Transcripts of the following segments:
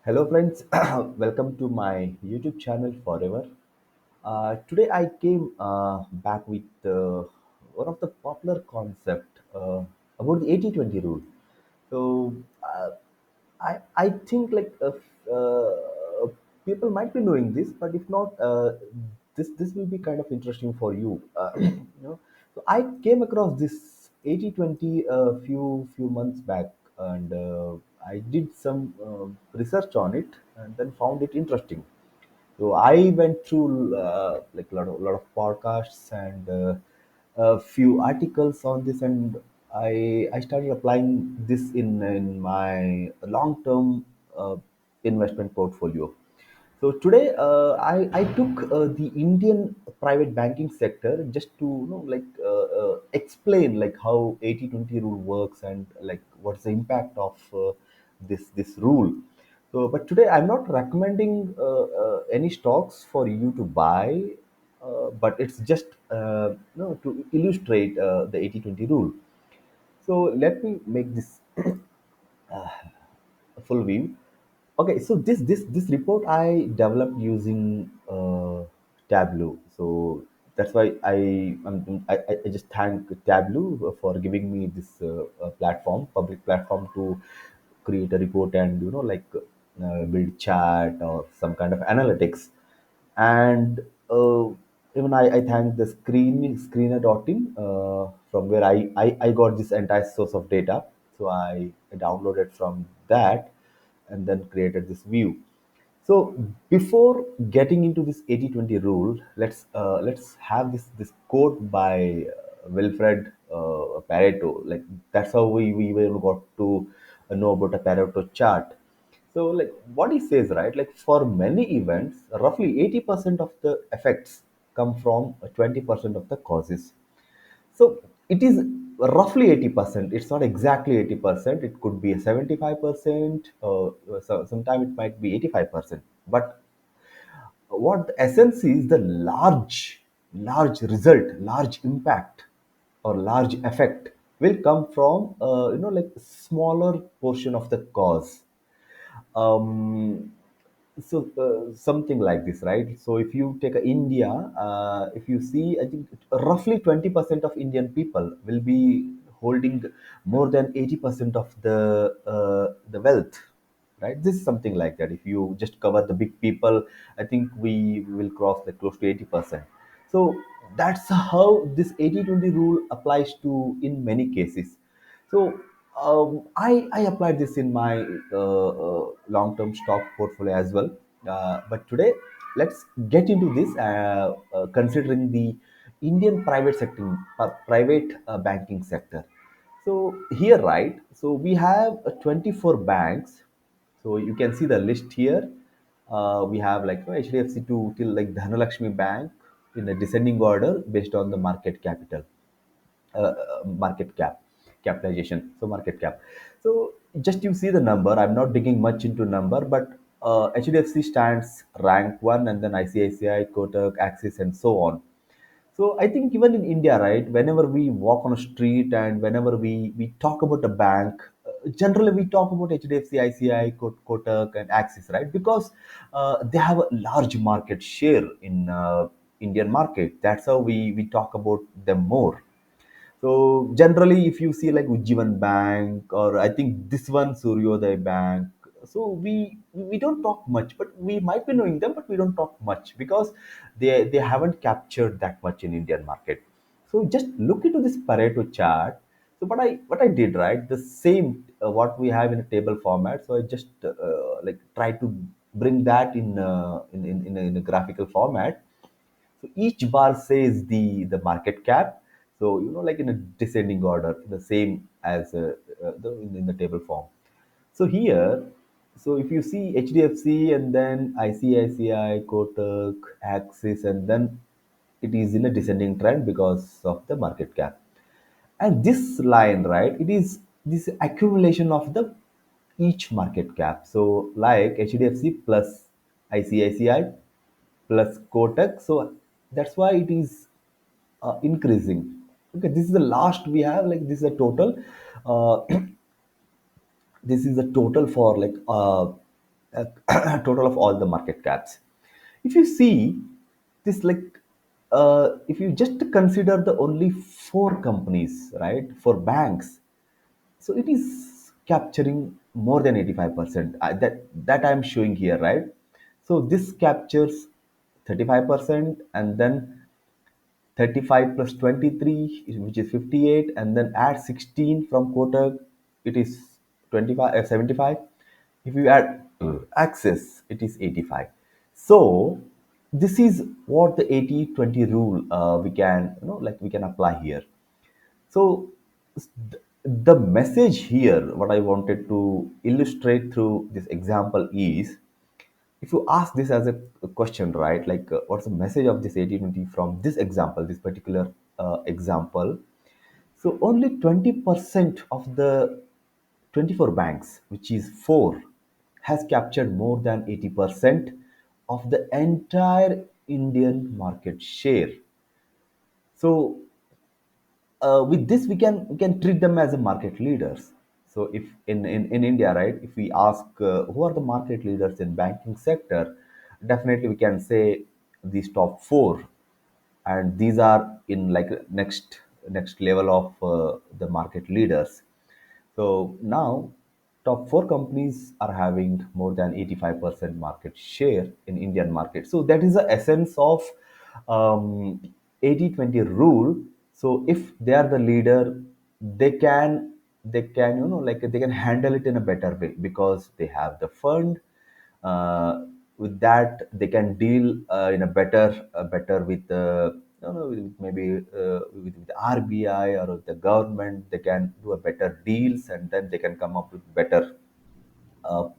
Hello, friends. Welcome to my YouTube channel Forever. Today, I came back with one of the popular concept about the 80-20 rule. So, I think people might be knowing this, but if not, this will be kind of interesting for you. So I came across this 80-20 a few months back, and I did some research on it, and then found it interesting. So I went through like a lot of podcasts and a few articles on this, and I started applying this in my long term investment portfolio. So today, I took the Indian private banking sector just to explain like how 80-20 rule works and like what's the impact of this rule. So, but today I'm not recommending any stocks for you to buy, but it's just to illustrate the 80-20 rule. So let me make this full view. Okay, so this report I developed using Tableau. So that's why I just thank Tableau for giving me this platform, public platform to create a report and build chat or some kind of analytics. And even I thank the screener.in from where I got this entire source of data. So I downloaded from that and then created this view. So before getting into this 80-20 rule, let's have this quote by Wilfred Pareto. Like that's how we were got to know about a Pareto chart. So like what he says, right? Like for many events, roughly 80% of the effects come from 20% of the causes. So it is roughly 80%. It's not exactly 80%. It could be a 75%. Sometimes it might be 85%. But what the essence is the large result, large impact, or large effect will come from like smaller portion of the cause. um, Something like this, right? So if you take a India, if you see, I think roughly 20% of Indian people will be holding more than 80% of the wealth, right? This is something like that. If you just cover the big people, I think we will cross the close to 80%. So that's how this 80-20 rule applies to in many cases. So I applied this in my long-term stock portfolio as well. But today, let's get into this, considering the Indian private sector, private banking sector. So here, right? So we have 24 banks. So you can see the list here. We have like HDFC to till like Dhanalakshmi Bank in a descending order based on the market capitalization, so market cap. So just you see the number, I'm not digging much into number, but HDFC stands rank 1, and then ICICI, Kotak, Axis, and so on. So I think even in India, right, whenever we walk on a street and whenever we talk about a bank, generally we talk about HDFC, ICI, Kotak, and Axis, right? Because they have a large market share in Indian market. That's how we talk about them more. So generally, if you see like Ujjivan Bank, or I think this one Suryodaya Bank, so we don't talk much, but we might be knowing them, but we don't talk much because they haven't captured that much in Indian market. So just look into this Pareto chart. So what I did, right, the same what we have in a table format. So I just like try to bring that in a graphical format. So each bar says the market cap. So like in a descending order, the same as in the table form. So here, so if you see HDFC and then ICICI, Kotak, Axis, and then it is in a descending trend because of the market cap. And this line, right, it is this accumulation of the each market cap. So like HDFC plus ICICI plus Kotak. So that's why it is increasing. Okay, this is the last we have. Like this is a total. Uh, this is a total for like total of all the market caps. If you see this, like, if you just consider the only four companies, right, for banks, so it is capturing more than 85%. That I'm showing here, right? So this captures 35%, and then 35 plus 23, which is 58, and then add 16 from Kotak, it is 25, 75. If you add Access, it is 85. So this is what the 80-20 rule, we can, like, we can apply here. So the message here, what I wanted to illustrate through this example is, if you ask this as a question, right, like, what's the message of this 80-20 from this example, this particular example? So only 20% of the 24 banks, which is four, has captured more than 80% of the entire Indian market share. So with this, we can treat them as a market leaders. So if in India, right, if we ask who are the market leaders in banking sector, definitely we can say these top four, and these are in, like, next level of the market leaders. So now, top four companies are having more than 85% market share in Indian market. So that is the essence of 80-20 rule. So if they are the leader, they can, like, they can handle it in a better way because they have the fund. With that, they can deal in a better with, with maybe with the RBI or with the government. They can do a better deals, and then they can come up with better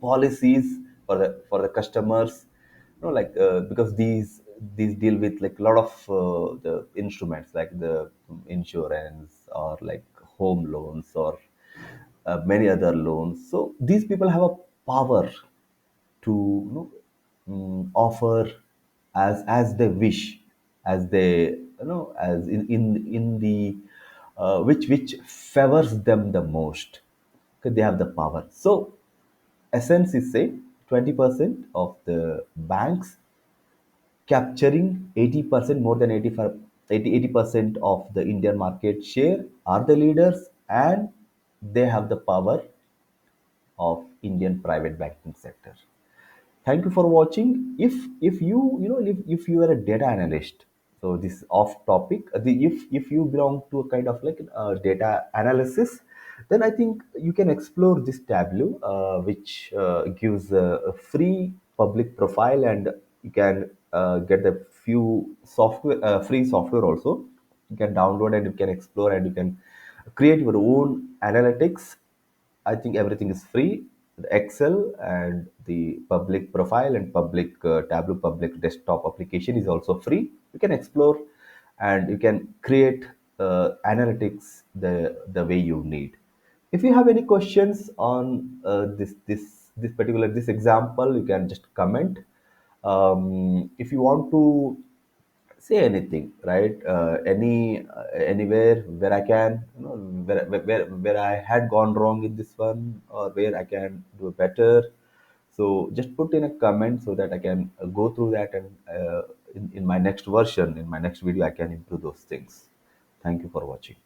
policies for the customers. Like, because these deal with, like, a lot of the instruments, like the insurance, or like home loans, or many other loans. So these people have a power to, offer as they wish, as they, as in the which favors them the most, because they have the power. So essence is, say, 20% of the banks capturing 80%, more than 85, 80% of the Indian market share, are the leaders, and they have the power of Indian private banking sector. Thank you for watching. If if you are a data analyst, so this is off topic. If you belong to a kind of, like, data analysis, then I think you can explore this Tableau, which gives a free public profile, and you can get a few software, free software also. You can download and you can explore, and you can create your own analytics. I think everything is free. The Excel and the public profile and public Tableau public desktop application is also free. You can explore, and you can create analytics the way you need. If you have any questions on this particular this example, you can just comment. If you want to say anything, right, anywhere where I can, where I had gone wrong in this one, or where I can do better, so just put in a comment so that I can go through that, and in my next version, in my next video, I can improve those things. Thank you for watching.